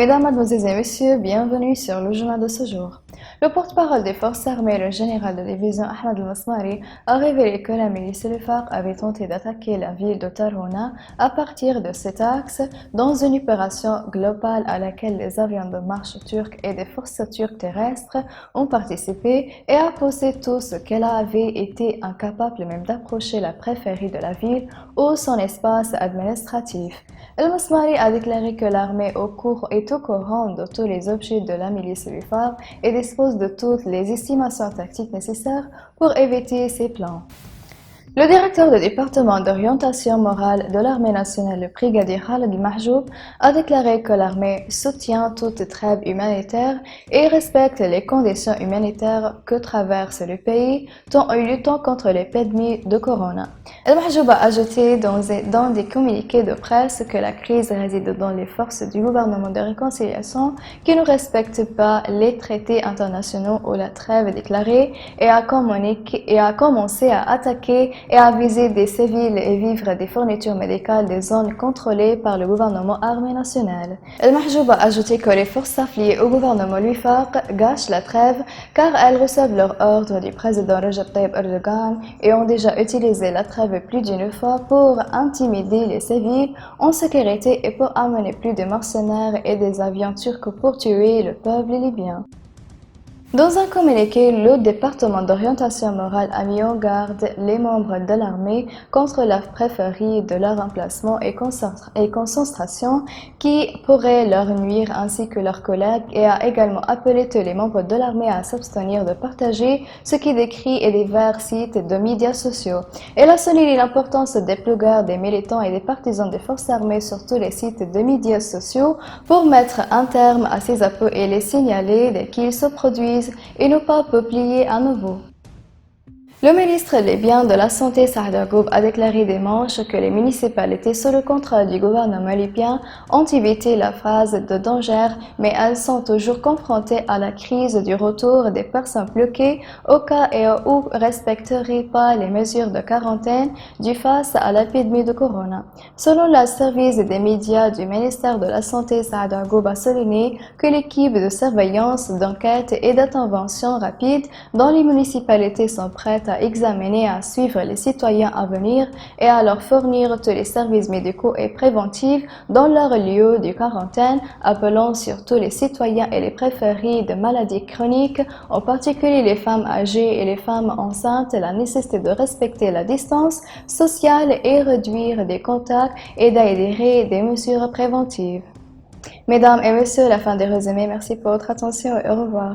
Mesdames, Mademoiselles et Messieurs, bienvenue sur le journal de ce jour. Le porte-parole des forces armées, le général de division Ahmed El-Masmari, a révélé que la milice Al-Wefaq avait tenté d'attaquer la ville de Tarhouna à partir de cet axe dans une opération globale à laquelle les avions de marche turcs et des forces turques terrestres ont participé et a posé tout ce qu'elle avait été incapable même d'approcher la périphérie de la ville ou son espace administratif. El-Masmari a déclaré que l'armée est au courant de tous les objets de la milice Al-Wefaq et dispose de toutes les estimations tactiques nécessaires pour éviter ces plans. Le directeur du département d'orientation morale de l'armée nationale, le brigadier Khaled Mahjoub, a déclaré que l'armée soutient toute trêve humanitaire et respecte les conditions humanitaires que traverse le pays tout en luttant contre l'épidémie de corona. El Mahjoub a ajouté dans des communiqués de presse que la crise réside dans les forces du gouvernement de réconciliation qui ne respectent pas les traités internationaux ou la trêve déclarée et a commencé à attaquer et à viser des civils et vivre des fournitures médicales des zones contrôlées par le gouvernement armé national. El Mahjoub a ajouté que les forces affiliées au gouvernement Al-Wefaq gâchent la trêve car elles reçoivent leur ordre du président Recep Tayyip Erdogan et ont déjà utilisé la trêve plus d'une fois pour intimider les civils en sécurité et pour amener plus de mercenaires et des avions turcs pour tuer le peuple libyen. Dans un communiqué, le département d'orientation morale a mis en garde les membres de l'armée contre la préférée de leur emplacement et concentration qui pourrait leur nuire ainsi que leurs collègues et a également appelé tous les membres de l'armée à s'abstenir de partager ce qui décrit et divers sites de médias sociaux. Elle a souligné l'importance des blogueurs, des militants et des partisans des forces armées sur tous les sites de médias sociaux pour mettre un terme à ces appels et les signaler dès qu'ils se produisent et ne pas publier à nouveau. Le ministre libyen de la Santé Saad Yaqoub a déclaré dimanche que les municipalités sous le contrôle du gouvernement libyen ont évité la phase de danger, mais elles sont toujours confrontées à la crise du retour des personnes bloquées au cas où ne respecteraient pas les mesures de quarantaine du face à l'épidémie de corona. Selon le service des médias du ministère de la Santé, Saad Yaqoub a souligné que l'équipe de surveillance, d'enquête et d'intervention rapide dans les municipalités sont prêtes à examiner et à suivre les citoyens à venir et à leur fournir tous les services médicaux et préventifs dans leur lieu de quarantaine, appelant surtout les citoyens et les préférés de maladies chroniques, en particulier les femmes âgées et les femmes enceintes, la nécessité de respecter la distance sociale et réduire des contacts et d'adhérer des mesures préventives. Mesdames et messieurs, la fin des résumés. Merci pour votre attention et au revoir.